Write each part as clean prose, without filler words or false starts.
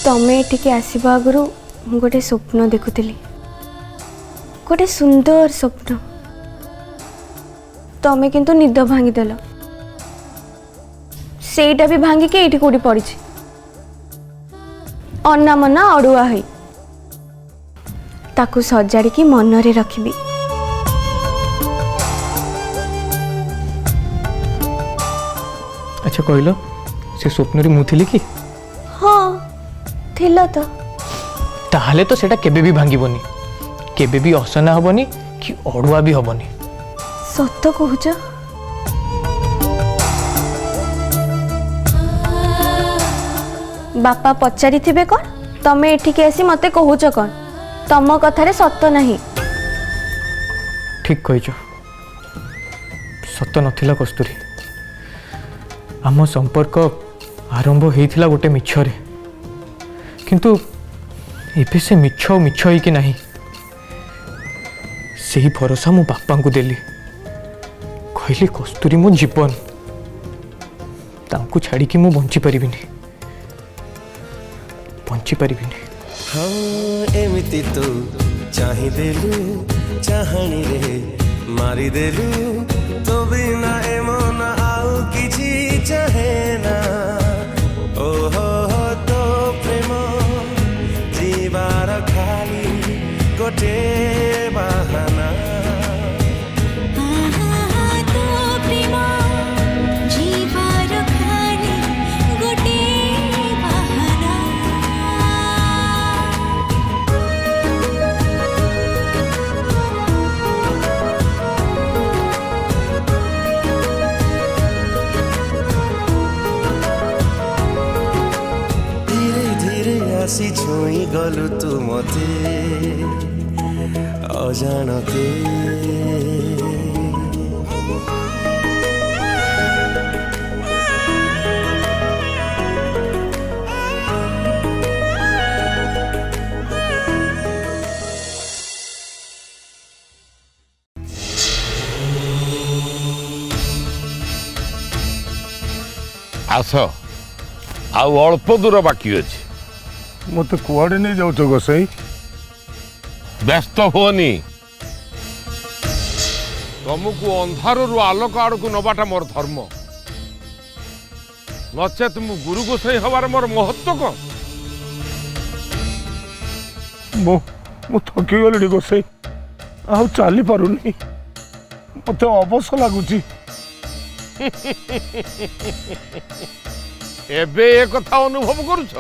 तमें एठिके आसवा आगु गोटे स्वप्न देखुली, गोटे सुंदर स्वप्न। तमें किंतु निद भांगीदेल, सेटा भी भांगिक ये कौटी पड़ी अन्ना मना अड़ुआ है ताकू सजाड़ी की मनरे रखी। अच्छा कहल से स्वप्न रे मुथिली कि? हाँ थिला तो। ताहले तो सेटा केबे भी भांगीबनी, केबे भी असना हबनी कि अड़ुआ भी हबनी। सत कहूच? बापा पचारि थिबे कौन, तमें एठिके आसी मते कहूच कौन? तम कथारे सत नहीं। ठीक कहिछ, सत नथिला कस्तूरी। आम संपर्क आरंभ होइथिला गोटे मिछरे, किंतु एबे से मिछ मिछ ही कि नहीं। सही भरोसा मो बापा को देली, कहली कस्तूरी मो जीवन, तांकु छाड़ी कि मो बंची परिबिनी, बंची परिबिनी। हाँ एमिति तो चाहि देलु चाहनी रे मारी देलु, तो बिना एमन आउ किछि चाहे ना। ओ हो तो प्रेम जीवार खाली गोटे बहाना। आसी छुई गलु तू मते अजानते। आस आउ अल्प दूर बाकी अच्छे, मत कुआड़े नहीं जाऊच गोसाई? व्यस्त हुओनी, तुमको अंधार आलोक आड़ को नवाटा मोर धर्म, नचे तुम गुरु गोसाई हबार मोर महत्व कौन? मु थकी गली गोसाई, आ चली पारुनी, मत अवश लगुच। एबे ए कथा अनुभव करुछ?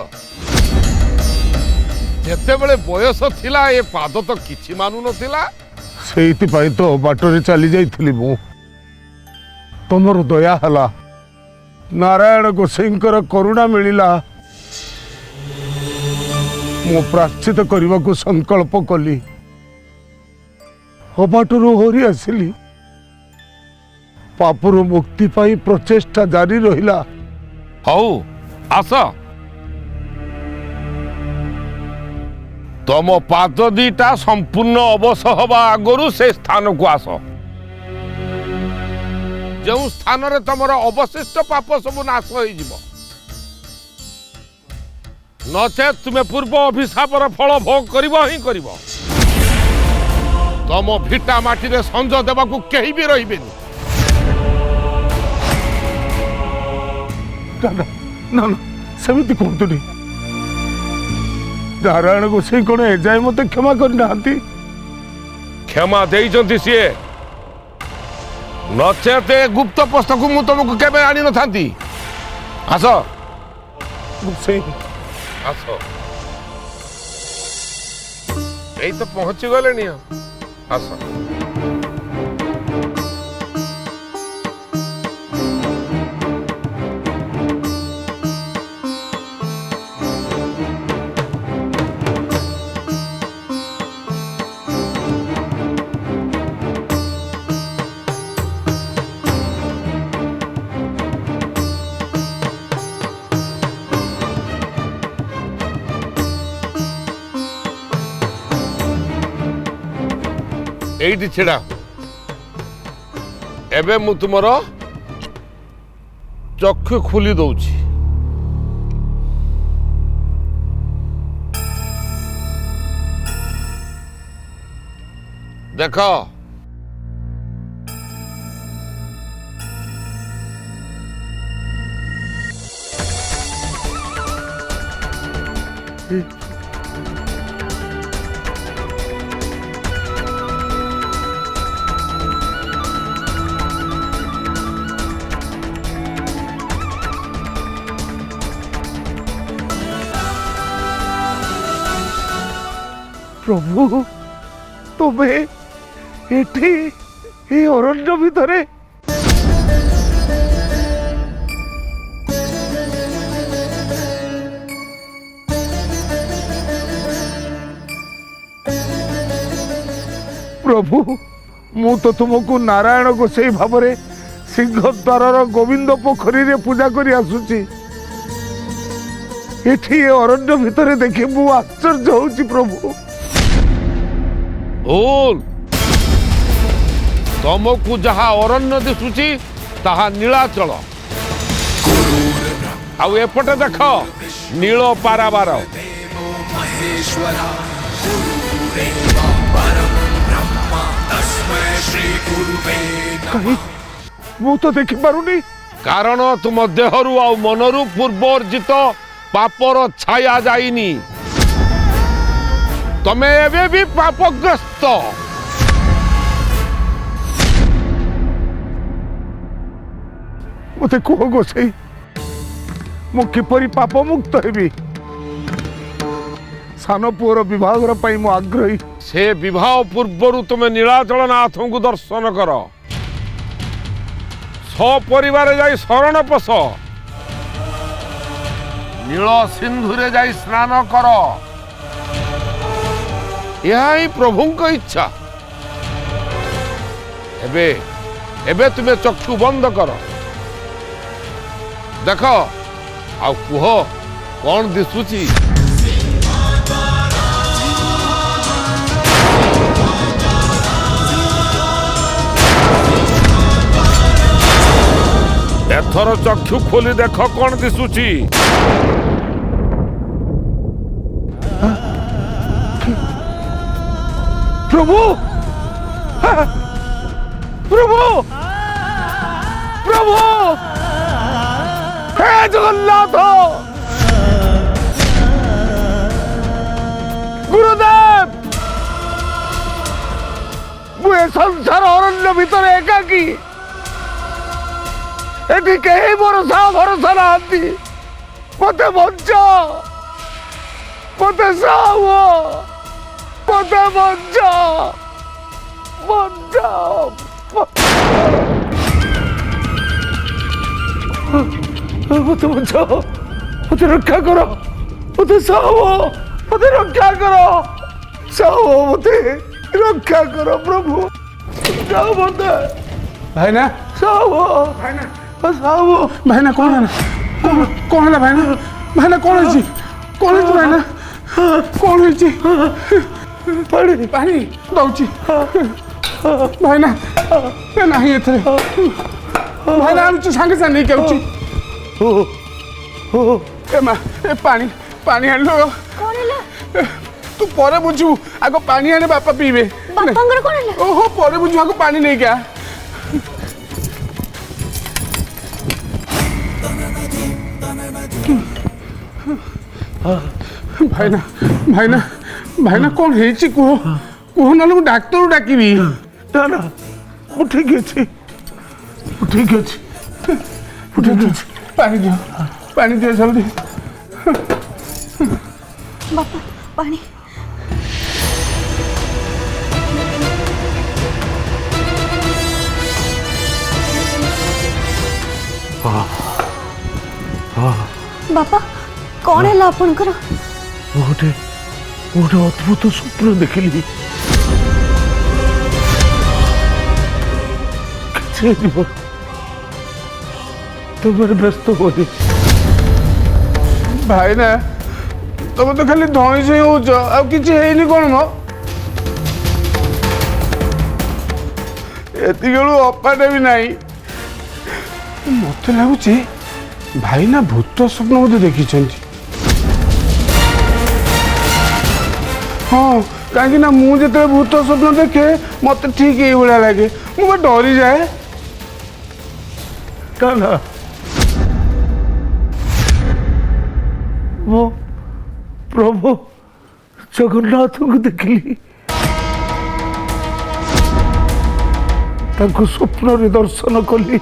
जेतेबेले बयस थिला ए पाद तो किछि मानु नथिला। सेइतिपाई तो बाटरे चली जाइथिली मु, तमर दया हला, नारायण गोसाईंकर करुणा मिलिला। मु प्राश्चित करने को संकल्प कली, अबाटरू हरी आसिली, पापरू मुक्ति पाई प्रचेष्टा जारी रहिला। हौ आस, तम पाद दीटा संपूर्ण अवश हवा आगु से स्थान को आस, जो स्थान रे तमर अवशिष्ट पाप सब नाश हो नचे तुम्हें पूर्व अभिशापर फल भोग ही कर। तम भिटा माटी रे संज देवा कहीं भी रही। ना ना सेमती कहतुनी, नारायण गोसाई कौन एजाए मत क्षमा करना? क्षमा देइचंती सी, नचेते गुप्त पुस्तक मु तुमको केबे आनी न थांती। आस गोसाई आस, यही तो पहुंची गले। आस एइटी छिड़ा, एबे मु तुमर चक्षु खुली दउछि। देख प्रभु तुम्हें एठी ए अरण्य भितरे प्रभु मु तो तुमको नारायण गोसाई भावरे सिंहद्वार गोविंद पोखरी रे पूजा करी आसुची एठी ए अरण्य भितरे देखि मु आश्चर्य होउची प्रभु भूल तुमको जहा अरण्य दिशुची ताहा नीलाचल आउ एपटे देख नील पाराबार कहीं मु तो देखि पारुनी कारण तुम देहरु आ मनरु पूर्वर्जित पापर छाया जाइनी तमे एबे भी पापग्रस्त मते कह गोसाई मु किपरि पाप मुक्त हेबी सान पुअर विवाहर पाई मु आग्रही से विवाह पूर्वर तुम नीलाचल नाथ को दर्शन कर सपरिवार जाई शरण पश नील सिंधुरे जाई स्नान कर यह ही प्रभु इच्छा एबे एबे तुम्हें चक्षु बंद कर देख आ कुह कौन दिशुची एथर चक्षु खोली देख कौन दिशुची प्रभु प्रभु प्रभु हे जगन्नाथ गुरुदेव मुझे संसार अरण्य भीतर एकाकी एटी कहीं भरोसा भरोसा नहांती मते बंच मते साव मते बंच मते बंचाओ मते रक्षा करो मते साव मते रक्षा करो साव मते रक्षा करो प्रभु जाओ मते भाईना साव साव भाईना कौन है ना कौन है भाईना भाईना कौन है कौन है भाईना कौन है पानी पानी दौची भाईना नहीं एथरे भाईना आउची सांगे सांगे नहीं केउची ए मा ए पानी पानी आन लो कौन है तू परे बुझू आगो पानी आने बापा पीबे बापांगर कौन है ओहो परे बुझू आगो पानी नहीं क्या भाईना भाईना भाईना कौन है कुह कुह ना मु डाक्तर डाकिबी ना ना मु ठीक अछि ठीक अछि पानी दियो जल्दी बापा पानी बापा कौन है आपणकर गोटे गोटे अद्भुत स्वप्न देखिली तुम व्यस्त हो भाईना तुम तो खाली धई से होच आ किछि हेनी कोन मो एति गेलु अपाटे भी नाही मते लागुची भाईना भूत स्वप्न मते देखिछंती हाँ कहीं मुझे भूत स्वप्न देखे मत ठीक ये लगे मुझे डरी जाए ना मो प्रभु जगन्नाथ को देखली स्वप्न रे दर्शन कली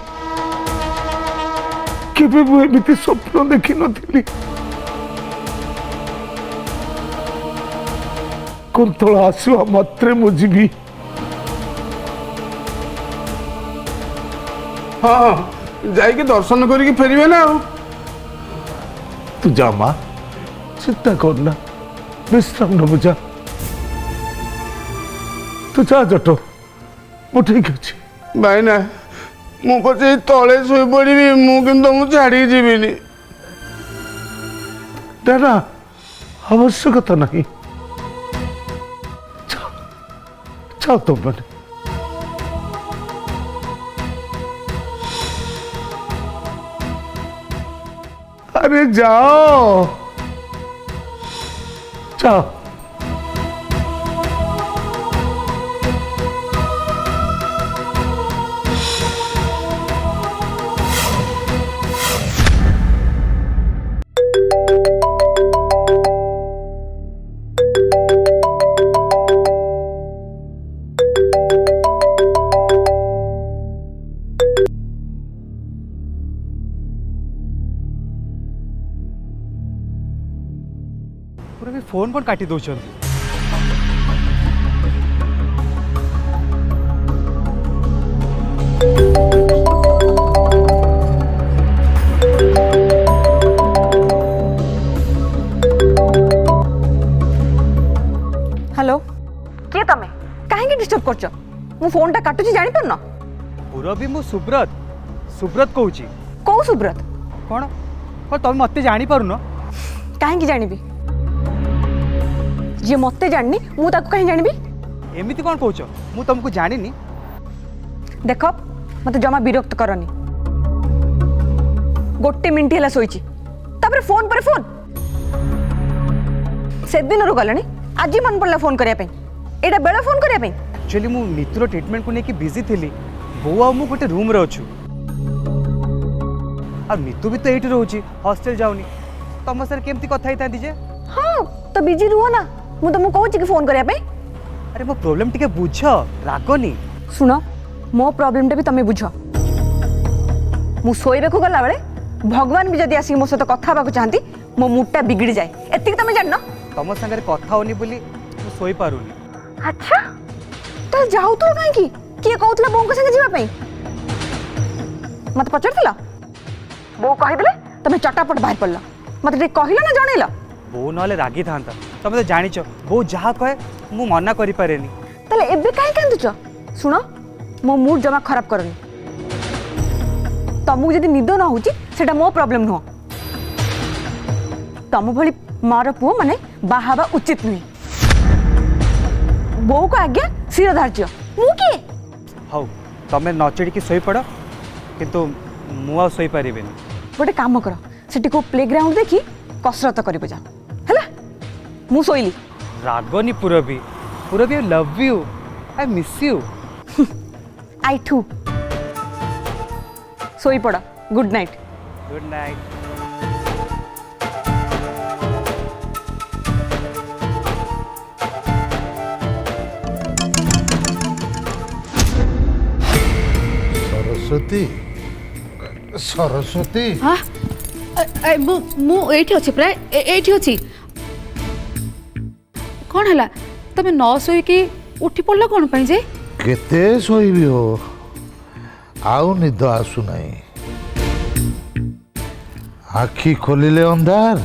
केबे मु एमिति स्वप्न देखी नथिली कुंतला आसवा मात्रे मु जीवी हाँ जाइए दर्शन करके फेरबे ना तू जा माँ चिंता करना विश्राम नबु जा तू जा जटो मु ठीक अच्छी भाई ना मु पचे तले शोई पड़ी मु किंतु मु छाड़ी जीविनी ना आवश्यकता नहीं जाओ तुम मैंने अरे जाओ जाओ फोन पर काटी दौरान हेलो किए तमे कहीं डिस्टर्ब करछ मु फोन टा काटुची जानि पर न पूरा भी मु सुब्रत सुब्रत कहूची को सुब्रत कौन कौन तुम मत जानी पारुन कहीं जानिबी जे मते जाननी मु ताको कहीं जानिबी एमिति कौन कहूच मु तुमको जानिनी देख मते जमा विरक्त करनी गोटे मिनिट हला सोईची तापर फोन पर फोन से दिन रो गलनी आज मन पड़ला फोन करिया पे एटा बेला फोन करिया पे एक्चुअली मु नीतुर ट्रीटमेंट को लेके बिजी थी बो आ मु गोटे रूम रे अछु आ नीतु भी तो एठी रहउची हॉस्टल जाउनी तम सर केमती कथा हिता जे हां तो बिजी रुहो ना मु तुमको कहूची कि फोन करिया पे अरे मो प्रॉब्लम टिके बुझ रागनी सुनो मो प्रॉब्लम टा भी तमे बुझ मु सोइबे को गला बेले भगवान भी जदी आसी मो सहित कथा बाकू चाहती मो मुडटा बिगड़ी जाए एतिक तमे जानना तम संगे कथा होनी बोली मु सोई पारुनी अच्छा तो जाऊ तो काहे की किए कहउतला बोंको संगे जीवा पई मत पचड़तिला बो कहि देले तमे चटापट बाहर पड़ला मत टे कहिला ना जणैला बो नले रागी थांता तमे तो जानिछ बो जहा कहे मु मना करि पारेनी तले एबे काहे कांदुछ सुनो मो मूड जमा खराब करनी तमु जदी निद न होची सेटा मो प्रॉब्लम नो तमु भली मार पुओ माने बाहाबा उचित नहीं बो को आज्ञा सिर धार्य मु के हौ तमे नचड़ी की सोई पड़ किंतु मु आ सोई पारिबेनी गोटे काम कर सेठी को प्लेग्राउंड देखी कसरत करिबो जा हला मु सोइली रागनी पुरबी I love you I miss you I too सोई पड़ा good night good night Saraswati Saraswati हाँ मु एठी अछि प्राय एठी अछि कौन हला तमे न सोई के उठी पड़ला कौन पई जे केते सोईबी हो आउ निद आसु नहीं आखि खोलिले अंधार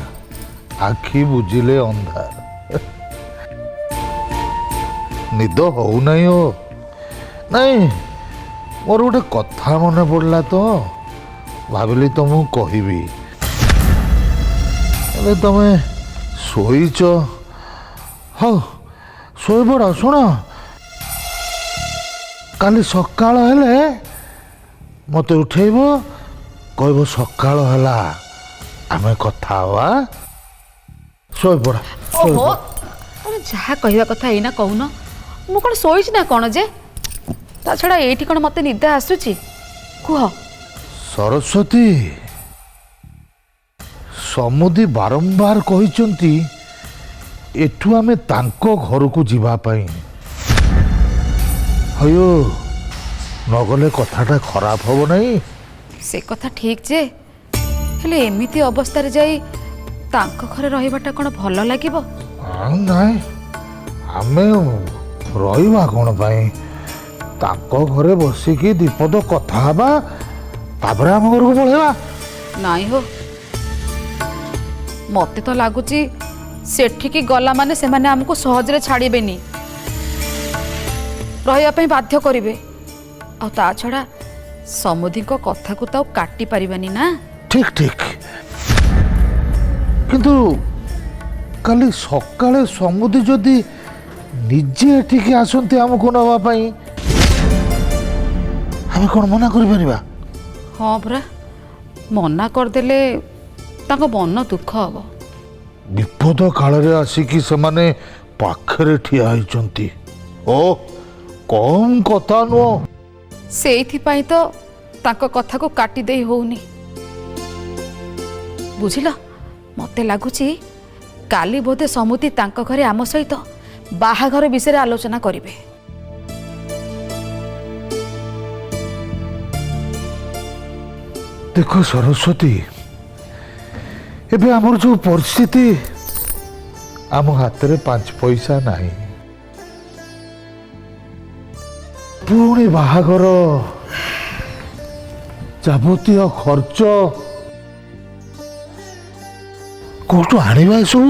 आखि बुझिले अंधार निद हो नहीं हो नहीं मोर गोटे कथा मन पड़ला तो भाविली तुमको कहबी अरे तमे शोच हाँ शोई पड़ शुण काली सकाळ हेले मते उठेब कहब सकाळ हला आमे कथा हवा शोई पड़ ओहो तुम जहाँ कहवा कथा एना कहून मु कौन शोची ना कौन जे ता छड़ा एठी कौन मते निद आसुची कुह। सरस्वती समुदी बारंबार कहिचंती एठू आमे तांको घरकू जीवा पाई हयो नगले कथाटा खराब हबो नहीं। से कथा ठीक जे हेले एमिति अवस्था रे जाई तांको घरे रहिबाटा कौन भल लागिबो। नाई आमे रहिबा कोन पाई तांको घरे बसिकी दीपद कथा हबा तापरे आम घरकू पळेबा। नाई हो मते तो लगुच सेठिकी गला माने से माने हमको सहजरे छाड़बेनी रही बाध्य करेंगे आ ता छड़ा समुदी को कथा को तो काटी पारिबानी ना। ठीक ठीक किंतु काली सकाळे समुदी जदि निजे एठिकी आसंती हमको नवा पाई हमें कौन मना करि परिबा। हाँ परा मना करदेले तांको मन दुख हम। विपद काल रे आसिकी समाने पाखरे ठिया होइचंती ओ कम कथा नो सेइथिपाई तो तांको कथा को काटी देई होउनी बुझिला। मते लागुची काली बोधे समुदी तांको घरे आम सहित बाहाघर विषय आलोचना करिवे। देखो सरस्वती एबे हमर जो परिस्थिति आम हाथ रे 5 पैसा नहीं पुणी बाहाघर जाबतीय खर्च कोठू आनिबा सब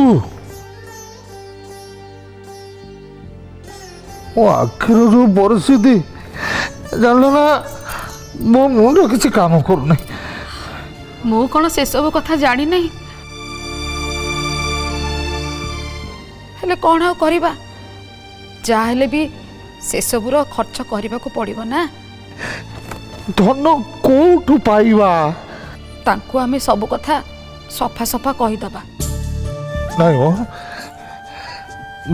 मो आखिर जो परिस्थिति जानल ना मो मुंड किसी काम करूना। मु कौन से सब कथा जानी नहीं हेले कौन आ करिबा जा हेले भी से सबुर खर्च करने को पड़िबो ना। धन कोठू पाइबा तांको आमे सब कथा सफा सफा कहीदबा। नहीं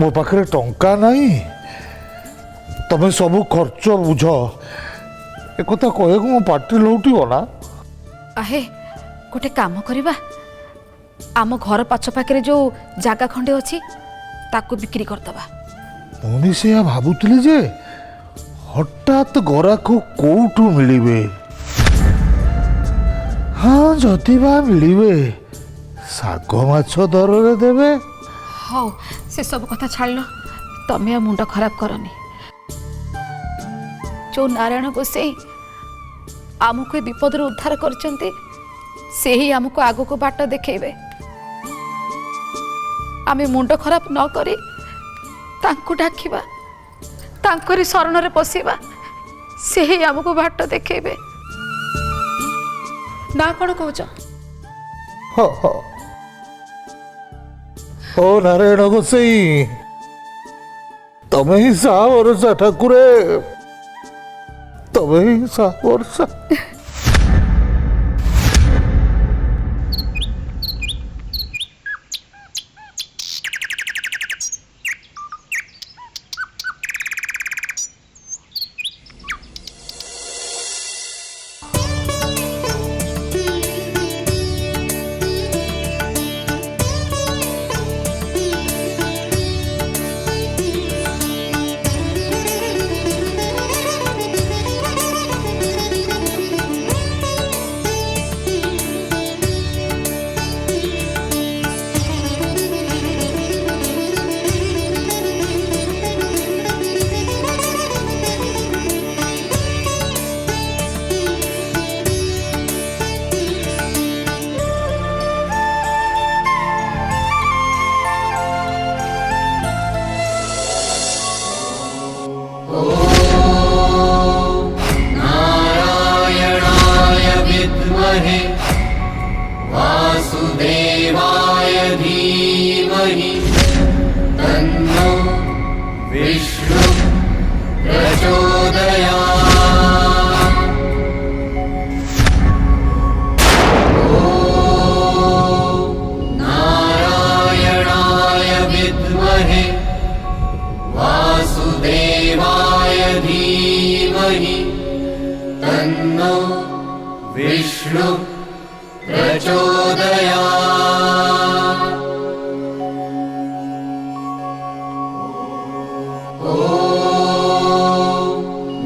मो पाखे टंका नहीं तमें सब खर्च बुझ एक कहे मो पार्टी लौटिब ना। आहे गोटे काम करिबा आम घर पाछ पाखे जो जागा खंडे अच्छी ताको बिक्री करदबा। मुझे से भावुली जे हठात गराक कोठू मिलिबे हाँ जदि बा मिलिबे साग माछ दर रे देबे। हौ से सब कथा छाड़ तमें आ मुंड खराब करनी। जो नारायण गोसाई आमको विपद उद्धार करचंती से ही आमको आगो को बाट देखेबे। आमे मुंड खराब न करी तांको डाकिबा तांकरी शरण रे पशिबा से ही आमको बाट देखेबे ना कौन कहूच। ओ नारायण गोसाई तमें ही सा भरोसा ठाकुरे तमें ही सा भरोसा। वासुदेवाय धीमहि तन्नो विष्णु प्रचोदयात्। ॐ नारायणाय विद्महे प्रचोदयात् ॐ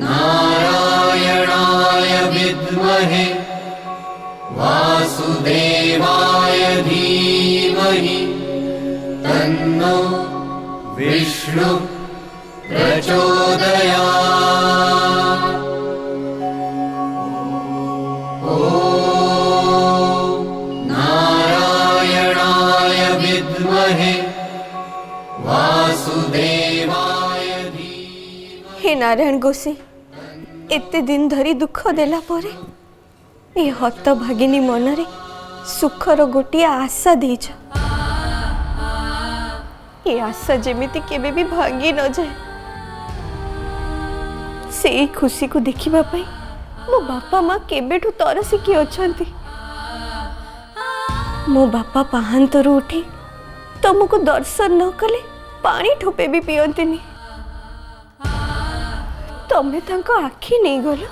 नारायणाय विद्महे वासुदेवाय धीमहि तन्नो विष्णु प्रचोदयात् ॐ नारायणाय विद्महे वासुदेवाय धीमहि। हे नारायण गोसाई एते दिन धरी दुख देला परे ए हत भागिनी मनरे सुखर गोटिए आशा देछ। ये आशा जेमिति केबे भी भांगी न जाए। से खुशी को देखिबा पई मो बापा माँ केबेठू तरसिकी अछंती। मो बापा पाहांतरू उठी तुमको दर्शन न कले पानी ठोपे भी पियंतिनी। तमे तांको आखि नहीं गलो।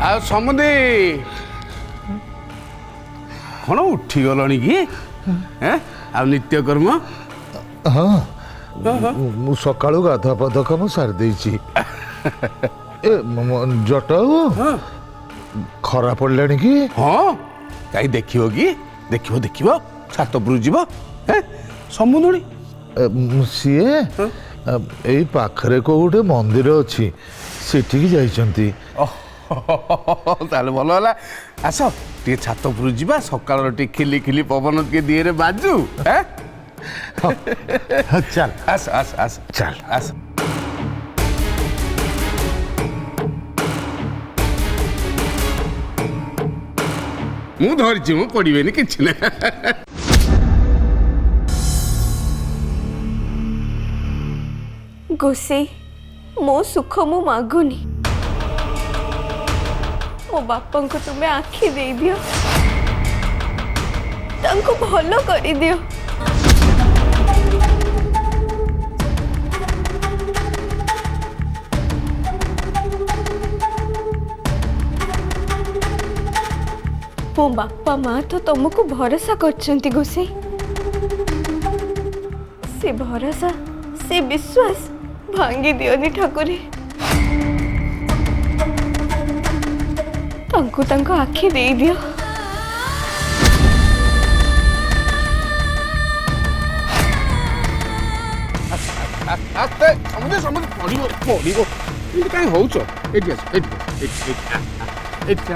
आ समदे कौन उठी गलनी कि आ नित्य कर्म हाँ ମୁଁ ସକାଳୁ ଗାଧୁଆ ପାଧୁଆ କାମ ସାରି ଦେଇଛି। ଏ ଜଟାଉ ଖରା ପଡ଼ିଲାଣି କି? हाँ कहीं देखियो कि देखियो देखियो छात उपरु जीव समुदुणी ସିଏ ଏଇ ପାଖରେ କୋଉ ଗୋଟେ ମନ୍ଦିର ଅଛି ସେଠିକି ଯାଇଛନ୍ତି। ତାହେଲେ ଭଲ ହେଲା ଆସ ଟିକେ ଛାତ ଉପରକୁ ଯିବା ସକାଳର ଟିକେ ଖିଲି ଖିଲି ପବନ ଟିକେ ଦିଏରେ ବାଜୁ ଚାଲ ଆସ ଆସ ଆସ ଚାଲ ଆସ ମୁଁ ଧରିଛି ମୁଁ ପଡ଼ିବେନି କିଛି ନା गोसाई मो सुख मु मागुनी। मो बापा को तुम्हें आखि दे दियो तांको भलो करी दियो। मो बापा माँ तो तुमको भरोसा करछंती गोसाई। से भरोसा से विश्वास भांगी दियोनी ठाकुरे। तांको आखि दे दियो। ଆସ୍ତେ ସମୁଦ୍ର ସମୁଦ୍ର ପଡ଼ିବ ପଡ଼ିବ ଏମିତି କାହିଁ ହଉଛ ଏଠି ଆସ ଏଠି ଏଠି ଏଠି ଏଠି